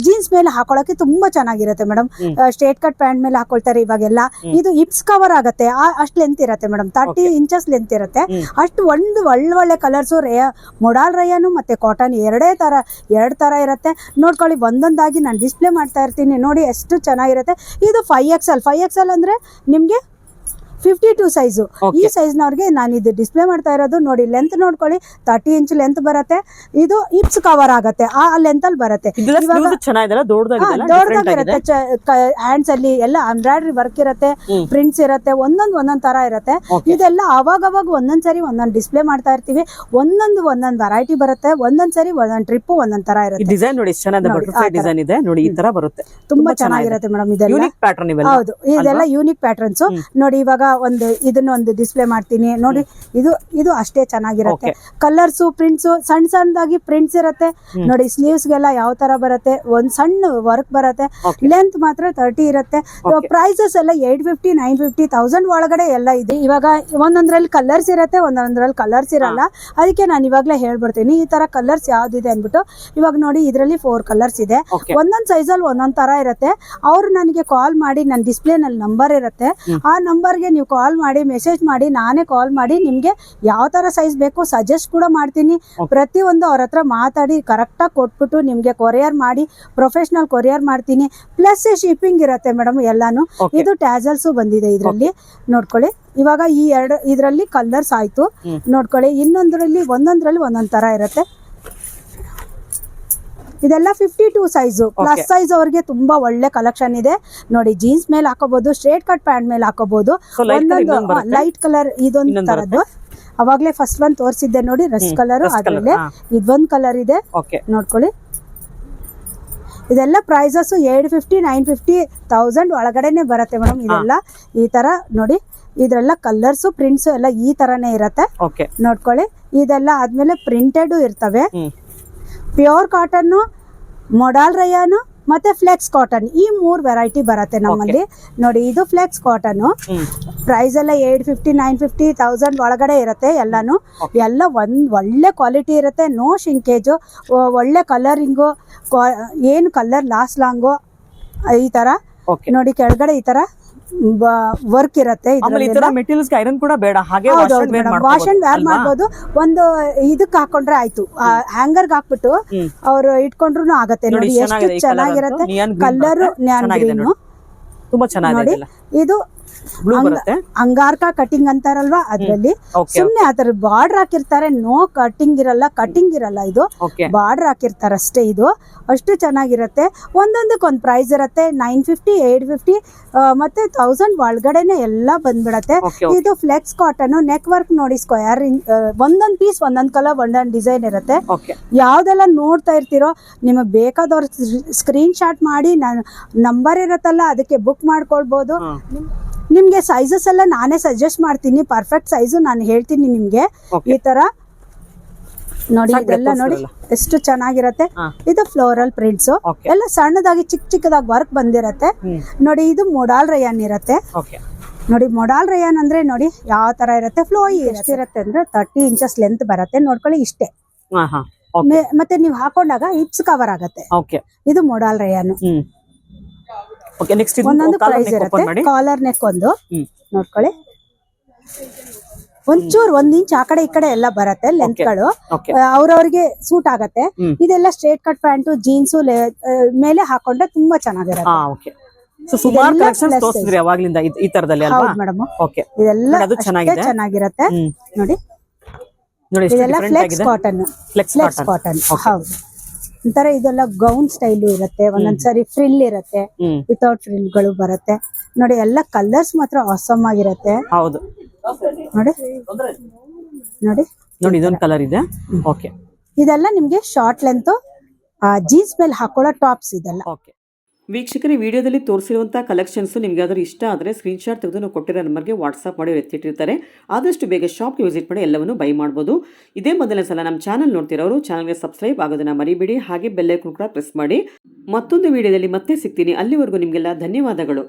ಜೀನ್ಸ್ ಮೇಲೆ ಹಾಕೊಳ್ಳೋಕೆ ತುಂಬಾ ಚೆನ್ನಾಗಿರುತ್ತೆ ಮೇಡಮ್. ಸ್ಟ್ರೇಟ್ ಕಟ್ ಪ್ಯಾಂಟ್ ಮೇಲೆ ಹಾಕೊಳ್ತಾರೆ ಇವಾಗೆಲ್ಲ. ಇದು ಹಿಪ್ಸ್ ಕವರ್ ಆಗುತ್ತೆ, ಅಷ್ಟು ಲೆಂತ್ ಇರುತ್ತೆ ಮೇಡಮ್. 30 ಇಂಚಸ್ ಲೆಂತ್ ಇರುತ್ತೆ. ಅಷ್ಟು ಒಂದು ಒಳ್ಳೆ ಕಲರ್ಸ್. ಮೊಡಾಲ್ ರಯಾನು ಮತ್ತೆ ಕಾಟನ್ ಎರಡು ತರ ಇರುತ್ತೆ. ನೋಡ್ಕೊಳ್ಳಿ, ಒಂದೊಂದಾಗಿ ನಾನು ಡಿಸ್ಪ್ಲೇ ಮಾಡ್ತಾ ಇರ್ತೀನಿ. ನೋಡಿ ಎಷ್ಟು ಚೆನ್ನಾಗಿರುತ್ತೆ. ಇದು 5XL ಅಂದ್ರೆ ನಿಮ್ಗೆ 52 ಸೈಜು. ಈ ಸೈಜ್ ನವ್ರಿಗೆ ನಾನು ಇದು ಡಿಸ್ಪ್ಲೇ ಮಾಡ್ತಾ ಇರೋದು ನೋಡಿ. ಲೆಂತ್ ನೋಡ್ಕೊಳ್ಳಿ, 30 ಇಂಚ್ ಲೆಂತ್ ಬರುತ್ತೆ. ಇದು ಹಿಪ್ಸ್ ಕವರ್ ಆಗುತ್ತೆ, ಆ ಲೆಂತ್ ಅಲ್ಲಿ ಬರುತ್ತೆ. ದೊಡ್ಡದಾಗಿರುತ್ತೆ, ಹ್ಯಾಂಡ್ಸ್ ಅಲ್ಲಿ ಎಲ್ಲ ಎಂಬ್ರಾಯ್ಡ್ರಿ ವರ್ಕ್ ಇರುತ್ತೆ, ಪ್ರಿಂಟ್ಸ್ ಇರುತ್ತೆ, ಒಂದೊಂದ್ ತರ ಇರುತ್ತೆ. ಇದೆಲ್ಲ ಅವಾಗ ಒಂದೊಂದ್ಸರಿ ಒಂದೊಂದು ಡಿಸ್ಪ್ಲೇ ಮಾಡ್ತಾ ಇರ್ತೀವಿ. ಒಂದೊಂದು ವೆರೈಟಿ ಬರುತ್ತೆ, ಒಂದೊಂದ್ಸರಿ ಒಂದೊಂದ್ ಟ್ರಿಪ್ ಒಂದೊಂದ್ ತರ ಇರುತ್ತೆ. ಡಿಸೈನ್ ನೋಡಿ ಚೆನ್ನಾಗಿದೆ, ಬಟರ್ಫ್ಲೈ ಡಿಸೈನ್ ಇದೆ ನೋಡಿ, ಈ ತರ ಬರುತ್ತೆ. ತುಂಬಾ ಚೆನ್ನಾಗಿರುತ್ತೆ ಮೇಡಮ್. ಇದೆಲ್ಲ ಯೂನಿಕ್ ಪ್ಯಾಟರ್ನ್ ಇವೆಲ್ಲ. ಹೌದು, ಇದೆಲ್ಲ ಯೂನಿಕ್ ಪ್ಯಾಟರ್ನ್ಸ್ ನೋಡಿ. ಇವಾಗ ಇದನ್ನೊಂದು ಡಿಸ್ಪ್ಲೇ ಮಾಡ್ತೀನಿ ನೋಡಿ. ಇದು ಅಷ್ಟೇ ಚೆನ್ನಾಗಿರುತ್ತೆ. ಕಲರ್ಸ್, ಪ್ರಿಂಟ್ಸ್, ಸಣ್ಣದಾಗಿ ಪ್ರಿಂಟ್ಸ್ ಇರುತ್ತೆ ನೋಡಿ. ಸ್ಲೀವ್ಸ್ ಗೆಲ್ಲ ಯಾವ ತರ ಬರುತ್ತೆ, ಒಂದ್ ಸಣ್ಣ ವರ್ಕ್ ಬರುತ್ತೆ. ಲೆಂತ್ ಮಾತ್ರ 30 ಇರುತ್ತೆ. ಪ್ರೈಸಸ್ ಎಲ್ಲ 850, 950, 1000 ಒಳಗಡೆ ಎಲ್ಲ ಇದೆ. ಇವಾಗ ಒಂದೊಂದ್ರಲ್ಲಿ ಕಲರ್ಸ್ ಇರುತ್ತೆ, ಒಂದೊಂದ್ರಲ್ಲಿ ಕಲರ್ಸ್ ಇರಲ್ಲ. ಅದಕ್ಕೆ ನಾನು ಇವಾಗ್ಲೇ ಹೇಳ್ಬಿಡ್ತೀನಿ ಈ ತರ ಕಲರ್ಸ್ ಯಾವ್ದಿದೆ ಅನ್ಬಿಟ್ಟು. ಇವಾಗ ನೋಡಿ, ಇದರಲ್ಲಿ 4 ಕಲರ್ಸ್ ಇದೆ. ಒಂದೊಂದ್ ಸೈಜ್ ಅಲ್ಲಿ ಒಂದೊಂದ್ ತರ ಇರುತ್ತೆ. ಅವ್ರು ನನಗೆ ಕಾಲ್ ಮಾಡಿ, ನನ್ನ ಡಿಸ್ಪ್ಲೇ ನಲ್ಲಿ ನಂಬರ್ ಇರುತ್ತೆ, ಆ ನಂಬರ್ಗೆ ನೀವು ಕಾಲ್ ಮಾಡಿ, ಮೆಸೇಜ್ ಮಾಡಿ, ನಾನೇ ಕಾಲ್ ಮಾಡಿ ನಿಮ್ಗೆ ಯಾವ ತರ ಸೈಜ್ ಬೇಕು ಸಜೆಸ್ಟ್ ಕೂಡ ಮಾಡ್ತೀನಿ. ಪ್ರತಿಯೊಂದು ಅವ್ರ ಹತ್ರ ಮಾತಾಡಿ ಕರೆಕ್ಟ್ ಆಗಿ ಕೊಟ್ಬಿಟ್ಟು ನಿಮ್ಗೆ ಕೊರಿಯರ್ ಮಾಡಿ, ಪ್ರೊಫೆಷನಲ್ ಕೊರಿಯರ್ ಮಾಡ್ತೀನಿ. ಪ್ಲಸ್ ಶಿಪ್ಪಿಂಗ್ ಇರುತ್ತೆ ಮೇಡಮ್ ಎಲ್ಲಾನು. ಇದು ಟ್ಯಾಸಲ್ಸ್ ಬಂದಿದೆ ಇದರಲ್ಲಿ ನೋಡ್ಕೊಳ್ಳಿ. ಇವಾಗ ಈ ಇದರಲ್ಲಿ ಕಲರ್ಸ್ ಆಯ್ತು ನೋಡ್ಕೊಳ್ಳಿ. ಇನ್ನೊಂದ್ರಲ್ಲಿ ಒಂದೊಂದ್ ತರ ಇರುತ್ತೆ. ಇದೆಲ್ಲ 52 ಸೈಜು. ಪ್ಲಸ್ ಸೈಜ್ ಅವ್ರಿಗೆ ತುಂಬಾ ಒಳ್ಳೆ ಕಲೆಕ್ಷನ್ ಇದೆ ನೋಡಿ. ಜೀನ್ಸ್ ಮೇಲೆ ಹಾಕೋಬಹುದು, ಸ್ಟ್ರೇಟ್ ಕಟ್ ಪ್ಯಾಂಟ್ ಮೇಲೆ ಹಾಕೋಬಹುದು. ಒಂದೊಂದು ಲೈಟ್ ಕಲರ್ ಇದೊಂದು ತರದ್ದು. ಅವಾಗ್ಲೇ ಫಸ್ಟ್ ಒನ್ ತೋರಿಸಿದ್ದೆ ನೋಡಿ, ರಸ್ಟ್ ಕಲರ್. ಆದ್ಮೇಲೆ ಇದೊಂದ್ ಕಲರ್ ಇದೆ ನೋಡ್ಕೊಳ್ಳಿ. ಇದೆಲ್ಲ ಪ್ರೈಸಸ್ 850, 950, 1000 ಒಳಗಡೆನೆ ಬರುತ್ತೆ ಮೇಡಮ್. ಇದೆಲ್ಲ ಈ ತರ ನೋಡಿ. ಇದ್ರೆಲ್ಲ ಕಲರ್ಸ್, ಪ್ರಿಂಟ್ಸ್ ಎಲ್ಲ ಈ ತರನೇ ಇರತ್ತೆ ನೋಡ್ಕೊಳ್ಳಿ. ಇದೆಲ್ಲ ಆದ್ಮೇಲೆ ಪ್ರಿಂಟೆಡ್ ಇರ್ತವೆ. ಪ್ಯೂರ್ ಕಾಟನ್, ಮೊಡಾಲ್ ರಯಾನ್ ಮತ್ತೆ ಫ್ಲೆಕ್ಸ್ ಕಾಟನ್, ಈ 3 ವೆರೈಟಿ ಬರುತ್ತೆ ನಮ್ಮಲ್ಲಿ ನೋಡಿ. ಇದು ಫ್ಲೆಕ್ಸ್ ಕಾಟನ್. ಪ್ರೈಸ್ ಎಲ್ಲ 850, 950, 1000 ಒಳಗಡೆ ಇರುತ್ತೆ ಎಲ್ಲಾನು. ಎಲ್ಲ ಒಳ್ಳೆ ಕ್ವಾಲಿಟಿ ಇರುತ್ತೆ. ನೋ ಶಿಂಕೇಜು, ಒಳ್ಳೆ ಕಲರಿಂಗು, ಏನು ಕಲರ್ ಲಾಂಗು ಈ ತರ ನೋಡಿ. ಕೆಳಗಡೆ ಈ ತರ ವರ್ಕ್ ಇರುತ್ತೆ. ಐರನ್ ಕೂಡ ಬೇಡ, ಹಾಗೆ ವಾಶ್ ಅಂಡ್ ವೇರ್ ಮಾಡ್ಬೋದು. ಒಂದು ಇದಕ್ಕೆ ಹಾಕೊಂಡ್ರೆ ಆಯ್ತು, ಹ್ಯಾಂಗರ್ ಹಾಕ್ಬಿಟ್ಟು ಅವ್ರು ಇಟ್ಕೊಂಡ್ರು ಆಗತ್ತೆ ನೋಡಿ. ಎಷ್ಟು ಚೆನ್ನಾಗಿರುತ್ತೆ ಕಲರ್. ತುಂಬಾ ಚೆನ್ನಾಗಿದೆ. ಇದು ಅಂಗಾರ್ಕ ಕಟಿಂಗ್ ಅಂತಾರಲ್ವಾ, ಅದ್ರಲ್ಲಿ ಸುಮ್ನೆ ಆತರ ಬಾರ್ಡರ್ ಹಾಕಿರ್ತಾರೆ. ನೋ ಕಟಿಂಗ್ ಇರಲ್ಲ, ಇದು ಬಾರ್ಡರ್ ಹಾಕಿರ್ತಾರೆ ಅಷ್ಟೇ. ಇದು ಅಷ್ಟು ಚೆನ್ನಾಗಿರುತ್ತೆ. ಒಂದೊಂದಕ್ಕೊಂದು ಪ್ರೈಸ್ ಇರುತ್ತೆ. 950, 850 ಮತ್ತೆ 1000 ಒಳಗಡೆನೆ ಎಲ್ಲ ಬಂದ್ಬಿಡತ್ತೆ. ಇದು ಫ್ಲೆಕ್ಸ್ ಕಾಟನ್. ನೆಕ್ ವರ್ಕ್ ನೋಡಿ, ಸ್ಕ್ವೇರ್, ಒಂದೊಂದ್ ಪೀಸ್ ಒಂದೊಂದ್ ಕಲರ್, ಒಂದೊಂದ್ ಡಿಸೈನ್ ಇರುತ್ತೆ. ಯಾವ್ದೆಲ್ಲ ನೋಡ್ತಾ ಇರ್ತೀರೋ ನಿಮಗ್ ಬೇಕಾದವ್ರ ಸ್ಕ್ರೀನ್ ಶಾಟ್ ಮಾಡಿ ನಂಬರ್ ಇರತ್ತಲ್ಲ, ಅದಕ್ಕೆ ಬುಕ್ ಮಾಡ್ಕೊಳ್ಬಹುದು. ನಿಮ್ಗೆ ಸೈಜಸ್ ಎಲ್ಲ ನಾನೇ ಸಜೆಸ್ಟ್ ಮಾಡ್ತೀನಿ. ಪರ್ಫೆಕ್ಟ್ ಸೈಜ್ ನಾನು ಹೇಳ್ತೀನಿ ನಿಮ್ಗೆ. ಈ ತರ ನೋಡಿ, ಇದೆಲ್ಲ ನೋಡಿ ಎಷ್ಟು ಚೆನ್ನಾಗಿರತ್ತೆ. ಇದು ಫ್ಲೋರಲ್ ಪ್ರಿಂಟ್ಸ್ ಎಲ್ಲ ಸಣ್ಣದಾಗಿ ಚಿಕ್ಕದಾಗಿ ವರ್ಕ್ ಬಂದಿರತ್ತೆ ನೋಡಿ. ಇದು ಮೊಡಾಲ್ ರಯಾನ್ ಇರತ್ತೆ ನೋಡಿ. ಮೊಡಾಲ್ ರಯಾನ್ ಅಂದ್ರೆ ನೋಡಿ ಯಾವ ತರ ಇರತ್ತೆ. ಫ್ಲೋಯಿ ಎಷ್ಟಿರತ್ತೆ ಅಂದ್ರೆ 30 ಇಂಚಸ್ ಲೆಂತ್ ಬರುತ್ತೆ ನೋಡ್ಕೊಳ್ಳಿ. ಇಷ್ಟೇ. ಮತ್ತೆ ನೀವು ಹಾಕೊಂಡಾಗ ಹಿಪ್ಸ್ ಕವರ್ ಆಗತ್ತೆ. ಇದು ಮೊಡಾಲ್ ರಯಾನ್. ಒಂದೊಂದು ಪ್ರೈಸ್ ಇರುತ್ತೆ. ಕಾಲರ್ ನೆಕ್ ಒಂದು ನೋಡ್ಕೊಳ್ಳಿ. ಒಂಚೂರು 1 ಇಂಚ್ ಆ ಕಡೆ ಈ ಕಡೆ ಎಲ್ಲ ಬರುತ್ತೆ ಲೆಂತ್ ಗಳು. ಅವ್ರವ್ರಿಗೆ ಸೂಟ್ ಆಗತ್ತೆ. ಇದೆಲ್ಲ ಸ್ಟ್ರೇಟ್ ಕಟ್ ಪ್ಯಾಂಟು, ಜೀನ್ಸ್ ಮೇಲೆ ಹಾಕೊಂಡ್ರೆ ತುಂಬಾ ಚೆನ್ನಾಗಿರುತ್ತೆ. ಇದೆಲ್ಲ ಚೆನ್ನಾಗಿರುತ್ತೆ ನೋಡಿ. ಇದೆಲ್ಲ ಫ್ಲೆಕ್ಸ್ ಕಾಟನ್. ಹೌದು. ಒಂಥರ ಇದೆಲ್ಲ ಗೌನ್ ಸ್ಟೈಲ್ ಇರುತ್ತೆ. ಒಂದೊಂದ್ಸರಿ ಫ್ರಿಲ್ ಇರುತ್ತೆ, ವಿತೌಟ್ ಫ್ರಿಲ್ ಗಳು ಬರುತ್ತೆ ನೋಡಿ. ಎಲ್ಲ ಕಲರ್ಸ್ ಮಾತ್ರ ಆಸಮ್ ಆಗಿರುತ್ತೆ. ಹೌದು ನೋಡಿ ನೋಡಿ, ಇದೊಂದು ಕಲರ್ ಇದೆ. ಇದೆಲ್ಲ ನಿಮ್ಗೆ ಶಾರ್ಟ್ ಲೆಂತ್ ಜೀನ್ಸ್ ಮೇಲೆ ಹಾಕೊಳ್ಳೋ ಟಾಪ್ಸ್ ಇದೆಲ್ಲ. ವೀಕ್ಷಕರೇ, ವಿಡಿಯೋದಲ್ಲಿ ತೋರಿಸಿರುವಂಥ ಕಲೆಕ್ಷನ್ಸ್ ನಿಮ್ಗೆ ಯಾವ್ದಾದ್ರು ಇಷ್ಟ ಆದರೆ ಸ್ಕ್ರೀನ್ಶಾಟ್ ತೆಗೆದು ನಾವು ಕೊಟ್ಟಿರೋ ನಂಬರ್ಗೆ ವಾಟ್ಸಪ್ ಮಾಡಿ ಎತ್ತಿಟ್ಟಿರ್ತಾರೆ. ಆದಷ್ಟು ಬೇಗ ಶಾಪ್ಗೆ ವಿಸಿಟ್ ಮಾಡಿ ಎಲ್ಲವನ್ನು ಬೈ ಮಾಡ್ಬೋದು. ಇದೇ ಮೊದಲನೇ ಸಲ ನಮ್ಮ ಚಾನಲ್ ನೋಡ್ತಿರೋರು ಚಾನಲ್ಗೆ ಸಬ್ಸ್ಕ್ರೈಬ್ ಆಗೋದನ್ನ ಮರಿಬೇಡಿ. ಹಾಗೆ ಬೆಲ್ ಐಕಾನ್ ಕೂಡ ಪ್ರೆಸ್ ಮಾಡಿ. ಮತ್ತೊಂದು ವಿಡಿಯೋದಲ್ಲಿ ಮತ್ತೆ ಸಿಗ್ತೀನಿ. ಅಲ್ಲಿವರೆಗೂ ನಿಮಗೆಲ್ಲ ಧನ್ಯವಾದಗಳು.